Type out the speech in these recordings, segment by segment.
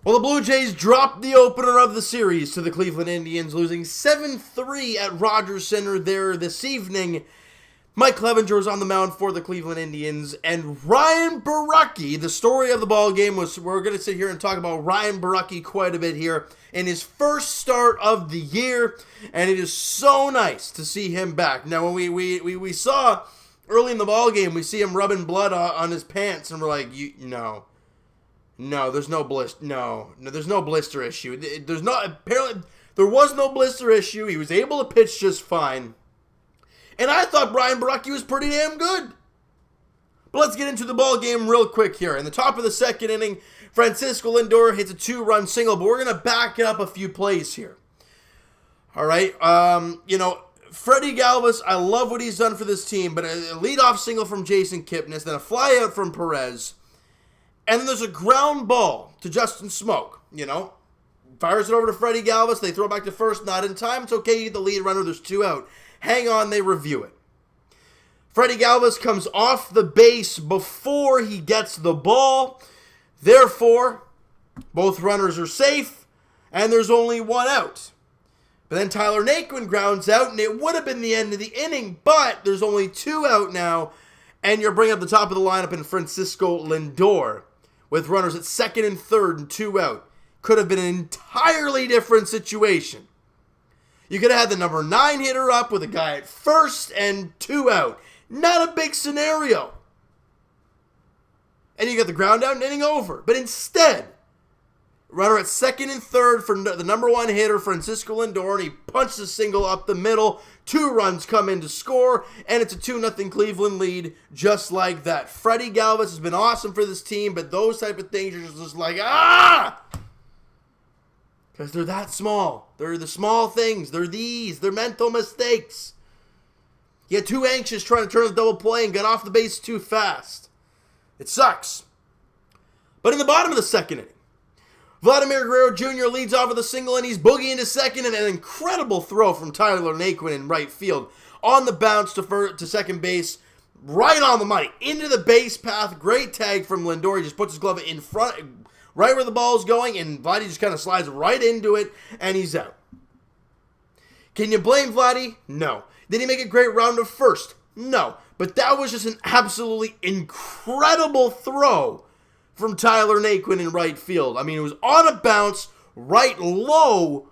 Well, the Blue Jays dropped the opener of the series to the Cleveland Indians, losing 7-3 at Rogers Center there this evening. Mike Clevenger was on the mound for the Cleveland Indians, and Ryan Borucki, the story of the ball game was, we're going to sit here and talk about Ryan Borucki quite a bit here in his first start of the year, and it is so nice to see him back. Now, when we saw early in the ball game, we see him rubbing blood on his pants, and we're like, No, there's no blister. No, there's no blister issue. Apparently, there was no blister issue. He was able to pitch just fine. And I thought Ryan Borucki was pretty damn good. But let's get into the ball game real quick here. In the top of the second inning, Francisco Lindor hits a 2-run single, but we're going to back it up a few plays here. All right. Freddie Galvis, I love what he's done for this team, but a leadoff single from Jason Kipnis, then a fly out from Perez. And then there's a ground ball to Justin Smoke, Fires it over to Freddie Galvis. They throw it back to first, not in time. It's okay, you get the lead runner. There's 2 out. Hang on, they review it. Freddie Galvis comes off the base before he gets the ball. Therefore, both runners are safe, and there's only 1 out. But then Tyler Naquin grounds out, and it would have been the end of the inning, but there's only 2 out now, and you're bringing up the top of the lineup in Francisco Lindor, with runners at second and third and 2 out. Could have been an entirely different situation. You could have had the number 9 hitter up with a guy at first and 2 out. Not a big scenario. And you got the ground out and inning over. But instead, runner at second and third for the number 1 hitter, Francisco Lindor, and he punched a single up the middle. 2 runs come in to score, and it's a 2-0 Cleveland lead just like that. Freddie Galvis has been awesome for this team, but those type of things are just like, because they're that small. They're the small things. They're mental mistakes. You get too anxious trying to turn the double play and get off the base too fast. It sucks. But in the bottom of the second inning, Vladimir Guerrero Jr. leads off with a single, and he's boogieing into second, and an incredible throw from Tyler Naquin in right field. On the bounce to second base, right on the money, into the base path. Great tag from Lindor. He just puts his glove in front, right where the ball is going, and Vladdy just kind of slides right into it, and he's out. Can you blame Vladdy? No. Did he make a great round of first? No. But that was just an absolutely incredible throw from Tyler Naquin in right field. I mean, it was on a bounce, right low,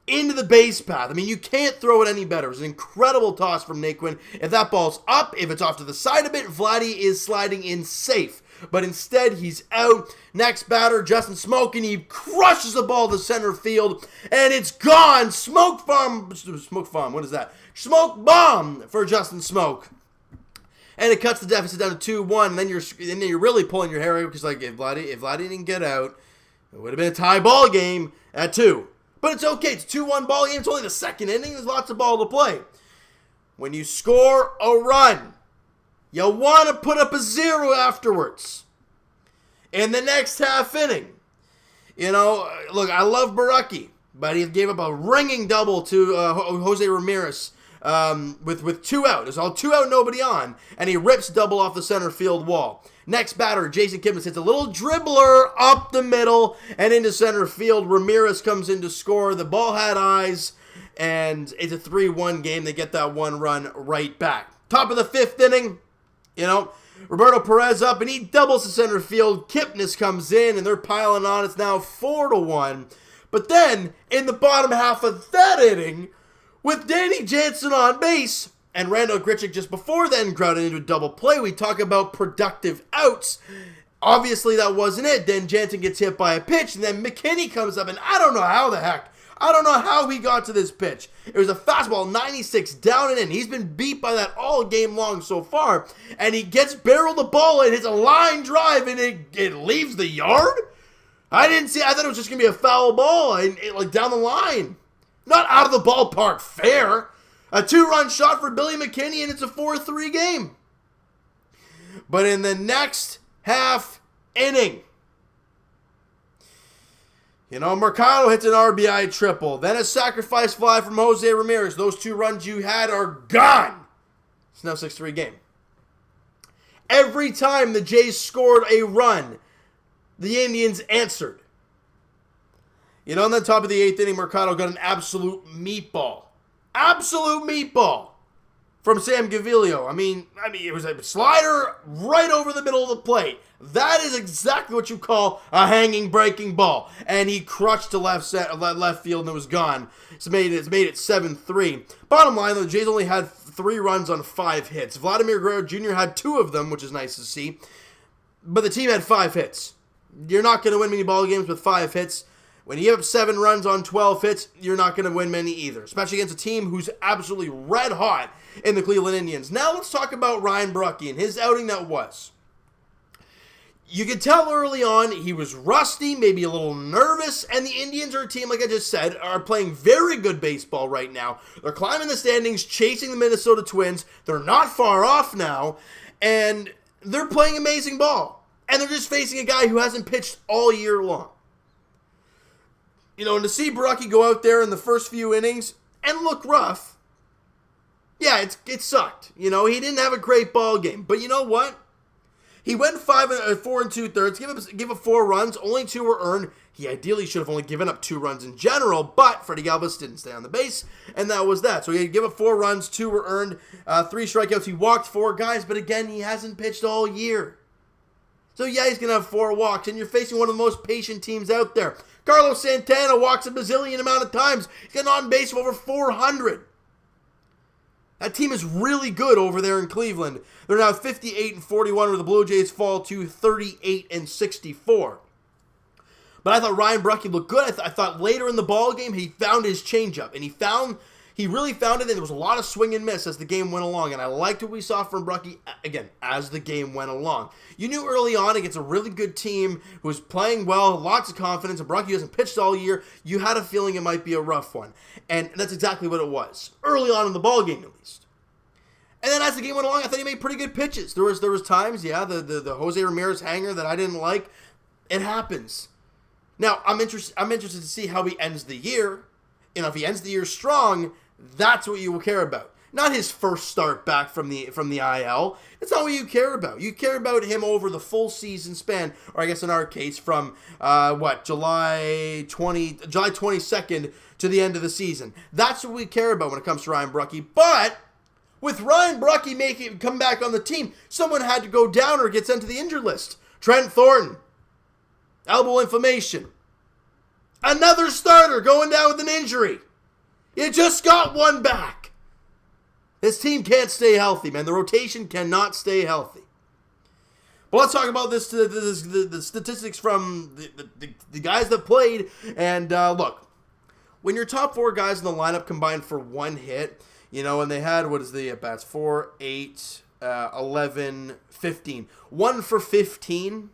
into the base path. I mean, you can't throw it any better. It was an incredible toss from Naquin. If that ball's up, if it's off to the side a bit, Vladdy is sliding in safe. But instead, he's out. Next batter, Justin Smoke, and he crushes the ball to center field, and it's gone. Smoke bomb. What is that? Smoke bomb for Justin Smoke. And it cuts the deficit down to 2-1, and then you're really pulling your hair out, because if Vladdy didn't get out, it would have been a tie ball game at 2. But it's okay. It's a 2-1 ball game. It's only the second inning. There's lots of ball to play. When you score a run, you want to put up a 0 afterwards. In the next half inning. Look, I love Borucki, but he gave up a ringing double to Jose Ramirez with 2 out. It's all 2 out, nobody on. And he rips double off the center field wall. Next batter, Jason Kipnis hits a little dribbler up the middle and into center field. Ramirez comes in to score. The ball had eyes, and it's a 3-1 game. They get that 1 run right back. Top of the 5th inning. Roberto Perez up, and he doubles to center field. Kipnis comes in, and they're piling on. It's now 4-1. But then, in the bottom half of that inning, with Danny Jansen on base, and Randall Grichuk just before then grounded into a double play, we talk about productive outs. Obviously, that wasn't it. Then Jansen gets hit by a pitch, and then McKinney comes up, and I don't know how he got to this pitch. It was a fastball, 96, down and in. He's been beat by that all game long so far. And he gets barreled the ball and hits a line drive, and it leaves the yard? I thought it was just going to be a foul ball, like down the line. Not out of the ballpark, fair. A 2-run shot for Billy McKinney, and it's a 4-3 game. But in the next half inning, Mercado hits an RBI triple. Then a sacrifice fly from Jose Ramirez. Those 2 runs you had are gone. It's now 6-3 game. Every time the Jays scored a run, the Indians answered. On the top of the 8th inning, Mercado got an absolute meatball. Absolute meatball from Sam Gaviglio. I mean, it was a slider right over the middle of the plate. That is exactly what you call a hanging breaking ball. And he crushed to left field and it was gone. It's made it 7-3. Bottom line, though, the Jays only had 3 runs on 5 hits. Vladimir Guerrero Jr. had 2 of them, which is nice to see. But the team had 5 hits. You're not going to win many ball games with 5 hits. When you give up 7 runs on 12 hits, you're not going to win many either, especially against a team who's absolutely red hot in the Cleveland Indians. Now let's talk about Ryan Borucki and his outing that was. You could tell early on he was rusty, maybe a little nervous, and the Indians are a team, like I just said, are playing very good baseball right now. They're climbing the standings, chasing the Minnesota Twins. They're not far off now, and they're playing amazing ball. And they're just facing a guy who hasn't pitched all year long. And to see Borucki go out there in the first few innings and look rough, yeah, it sucked. He didn't have a great ball game. But you know what? He went 4 2/3, give up 4 runs, only 2 were earned. He ideally should have only given up 2 runs in general, but Freddie Galvis didn't stay on the base, and that was that. So he had to give up 4 runs, 2 were earned, 3 strikeouts. He walked 4 guys, but again, he hasn't pitched all year. So yeah, he's going to have 4 walks, and you're facing one of the most patient teams out there. Carlos Santana walks a bazillion amount of times. He's got an on base of over 400. That team is really good over there in Cleveland. They're now 58-41, where the Blue Jays fall to 38-64. But I thought Ryan Borucki looked good. I thought later in the ball game he found his changeup, and he really found it, and there was a lot of swing and miss as the game went along, and I liked what we saw from Borucki, again, as the game went along. You knew early on against a really good team who was playing well, lots of confidence, and Borucki hasn't pitched all year. You had a feeling it might be a rough one, and that's exactly what it was, early on in the ball game at least. And then as the game went along, I thought he made pretty good pitches. There was times, the Jose Ramirez hanger that I didn't like. It happens. Now, I'm interested to see how he ends the year. If he ends the year strong, that's what you will care about. Not his first start back from the IL. That's not what you care about. You care about him over the full season span, or I guess in our case, from July 22nd to the end of the season. That's what we care about when it comes to Ryan Borucki. But with Ryan Borucki come back on the team, someone had to go down or get sent to the injured list. Trent Thornton, elbow inflammation. Another starter going down with an injury. You just got one back. This team can't stay healthy, man. The rotation cannot stay healthy. But let's talk about the statistics from the guys that played. And look, when your top 4 guys in the lineup combined for 1 hit, and they had, what is the at-bats? 4, 8, 11, 15. 1 for 15.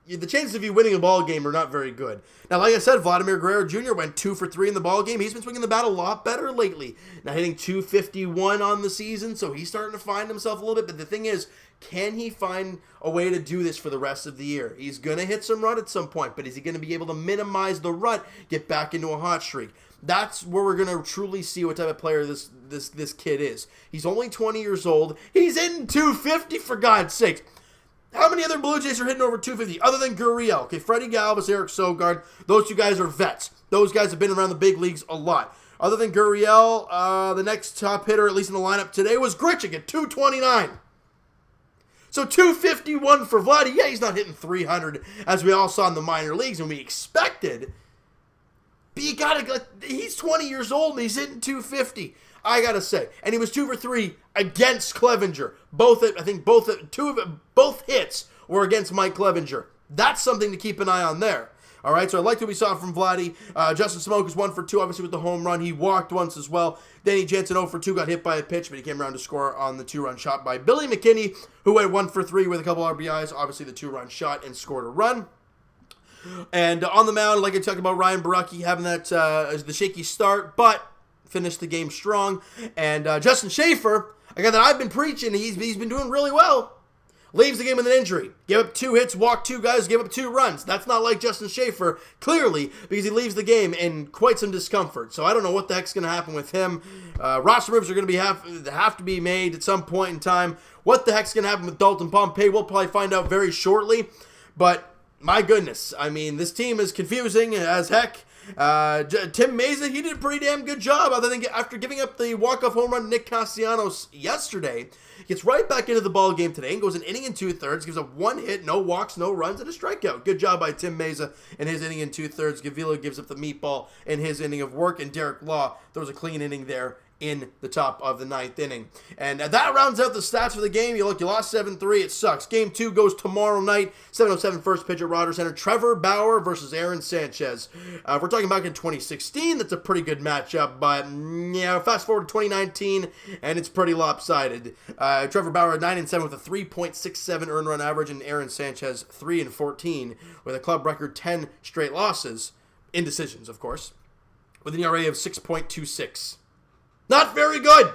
The chances of you winning a ball game are not very good. Now, like I said, Vladimir Guerrero Jr. went 2 for 3 in the ball game. He's been swinging the bat a lot better lately. Now hitting .251 on the season, so he's starting to find himself a little bit. But the thing is, can he find a way to do this for the rest of the year? He's going to hit some rut at some point, but is he going to be able to minimize the rut, get back into a hot streak? That's where we're going to truly see what type of player this kid is. He's only 20 years old. He's hitting .250, for God's sake. How many other Blue Jays are hitting over .250 other than Gurriel? Okay, Freddie Galvis, Eric Sogard, those 2 guys are vets. Those guys have been around the big leagues a lot. Other than Gurriel, the next top hitter, at least in the lineup today, was Grichuk at .229. So .251 for Vladdy. Yeah, he's not hitting .300 as we all saw in the minor leagues and we expected. But you gotta, he's 20 years old and he's hitting .250. I gotta say, and he was 2 for 3 against Clevenger. Both hits were against Mike Clevenger. That's something to keep an eye on there. All right, so I liked what we saw from Vladdy. Justin Smoke was 1 for 2, obviously with the home run. He walked once as well. Danny Jansen 0 for 2, got hit by a pitch, but he came around to score on the 2-run shot by Billy McKinney, who went 1 for 3 with a couple RBIs. Obviously the 2-run shot and scored a run. And on the mound, like I talked about, Ryan Borucki having that the shaky start, but finished the game strong. And Justin Schaefer, a guy that I've been preaching, he's been doing really well. Leaves the game with an injury. Gave up 2 hits, walked 2 guys, gave up 2 runs. That's not like Justin Schaefer, clearly, because he leaves the game in quite some discomfort. So I don't know what the heck's going to happen with him. Roster moves are going to have to be made at some point in time. What the heck's going to happen with Dalton Pompey, we'll probably find out very shortly. But my goodness, I mean, this team is confusing as heck. Tim Mesa, he did a pretty damn good job, other than after giving up the walk-off home run to Nick Castellanos yesterday. Gets right back into the ball game today and goes an inning and 2/3, gives up 1 hit, no walks, no runs, and a strikeout. Good job by Tim Mesa in his inning and 2/3. Gavila gives up the meatball in his inning of work, and Derek Law throws a clean inning there in the top of the 9th inning. And that rounds out the stats for the game. You lost 7-3. It sucks. Game 2 goes tomorrow night. 7:07 first pitch at Rogers Center. Trevor Bauer versus Aaron Sanchez. If we're talking back in 2016, that's a pretty good matchup. But, yeah, fast forward to 2019, and it's pretty lopsided. Trevor Bauer 9-7 with a 3.67 earned run average, and Aaron Sanchez 3-14 with a club record 10 straight losses. Indecisions, of course. With an ERA of 6.26. Not very good.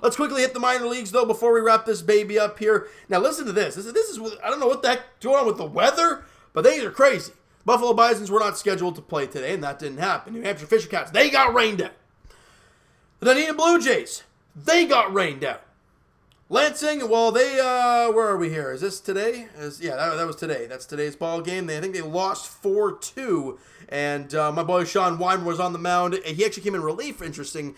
Let's quickly hit the minor leagues, though, before we wrap this baby up here. Now, listen to this. This is I don't know what the heck going on with the weather, but things are crazy. Buffalo Bisons were not scheduled to play today, and that didn't happen. New Hampshire Fisher Cats, they got rained out. The Dunedin Blue Jays, they got rained out. Lansing, well, they, where are we here? Is this today? Yeah, that was today. That's today's ball game. I think they lost 4-2, and my boy Sean Wyman was on the mound. He actually came in relief. Interesting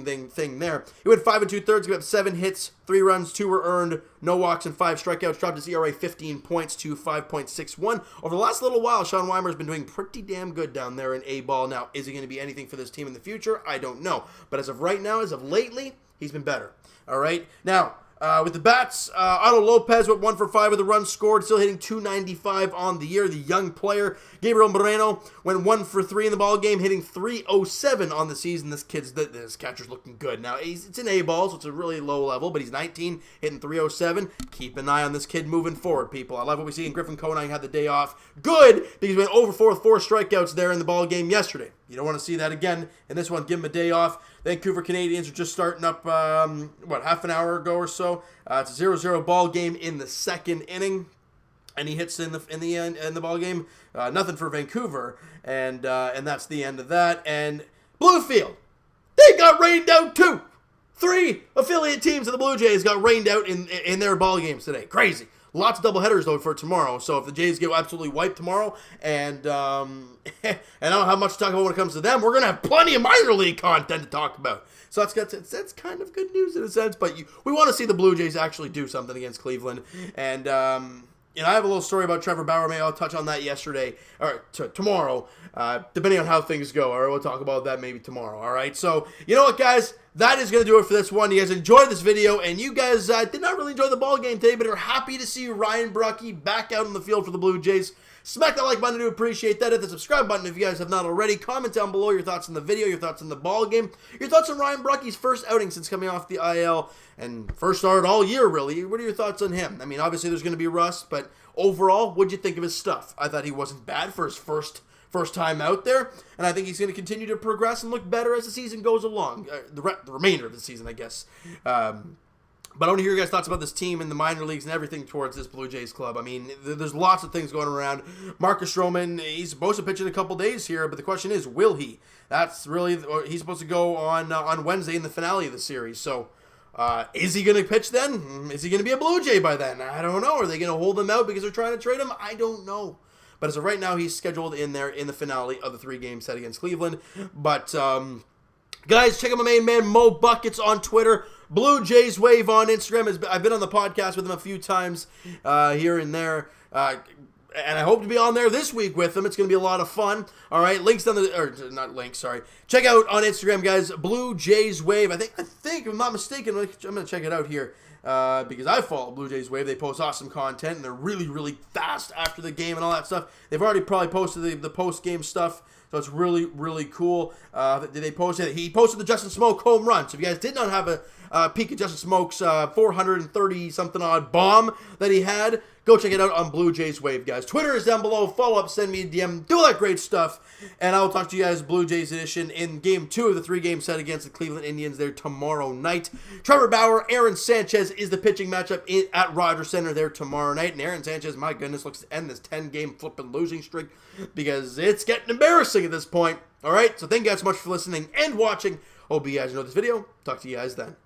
thing there. He went 5 2/3, gave up 7 hits, 3 runs, 2 were earned, no walks, and 5 strikeouts. Dropped his ERA 15 points to 5.61. Over the last little while, Sean Weimer's been doing pretty damn good down there in A-ball. Now, is he going to be anything for this team in the future? I don't know. But as of right now, as of lately, he's been better. All right. Now, with the bats, Otto Lopez went 1 for 5 with a run scored, still hitting .295 on the year. The young player, Gabriel Moreno, went 1 for 3 in the ball game, hitting .307 on the season. This catcher's looking good. Now, it's an A-ball, so it's a really low level, but he's 19, hitting .307. Keep an eye on this kid moving forward, people. I love what we see in Griffin Conine had the day off. Good, because he went over 4 with 4 strikeouts there in the ball game yesterday. You don't want to see that again. In this one, give him a day off. Vancouver Canadians are just starting up, half an hour ago or so. It's a 0-0 ball game in the 2nd inning, and he hits in the ball game. Nothing for Vancouver, and that's the end of that. And Bluefield, they got rained out too. 3 affiliate teams of the Blue Jays got rained out in their ball games today. Crazy. Lots of doubleheaders, though, for tomorrow. So if the Jays get absolutely wiped tomorrow, and I don't have much to talk about when it comes to them, we're going to have plenty of minor league content to talk about. So that's kind of good news in a sense, but we want to see the Blue Jays actually do something against Cleveland. And I have a little story about Trevor Bauer. Maybe I'll touch on that tomorrow, depending on how things go. All right, we'll talk about that maybe tomorrow. All right, so you know what, guys? That is going to do it for this one. You guys enjoyed this video, and you guys did not really enjoy the ball game today, but are happy to see Ryan Borucki back out on the field for the Blue Jays. Smack that like button, I do appreciate that. Hit the subscribe button if you guys have not already. Comment down below your thoughts on the video, your thoughts on the ball game, your thoughts on Ryan Borucki's first outing since coming off the IL, and first start all year, really. What are your thoughts on him? I mean, obviously there's going to be rust, but overall, what'd you think of his stuff? I thought he wasn't bad for his first time out there, and I think he's going to continue to progress and look better as the season goes along. The remainder of the season, I guess. But I want to hear your guys' thoughts about this team and the minor leagues and everything towards this Blue Jays club. I mean, there's lots of things going around. Marcus Stroman, he's supposed to pitch in a couple days here, but the question is, will he? He's supposed to go on Wednesday in the finale of the series. So, is he going to pitch then? Is he going to be a Blue Jay by then? I don't know. Are they going to hold him out because they're trying to trade him? I don't know. But as of right now, he's scheduled in there in the finale of the 3-game set against Cleveland. But, guys, check out my main man, Mo Buckets, on Twitter. Blue Jays Wave on Instagram. I've been on the podcast with him a few times here and there. And I hope to be on there this week with him. It's going to be a lot of fun. All right, links down not links, sorry. Check out on Instagram, guys, Blue Jays Wave. I think, if I'm not mistaken, I'm going to check it out here. Because I follow Blue Jays Wave. They post awesome content, and they're really, really fast after the game and all that stuff. They've already probably posted the post-game stuff, so it's really, really cool. He posted the Justin Smoke home run. So if you guys did not have a peek at Justin Smoke's 430-something odd bomb that he had, go check it out on Blue Jays Wave, guys. Twitter is down below. Follow up, send me a DM, do all that great stuff. And I will talk to you guys Blue Jays edition in Game 2 of the 3-game set against the Cleveland Indians there tomorrow night. Trevor Bauer, Aaron Sanchez is the pitching matchup at Rogers Center there tomorrow night. And Aaron Sanchez, my goodness, looks to end this 10-game flipping losing streak because it's getting embarrassing at this point. All right, so thank you guys so much for listening and watching. Hope you guys enjoyed this video. Talk to you guys then.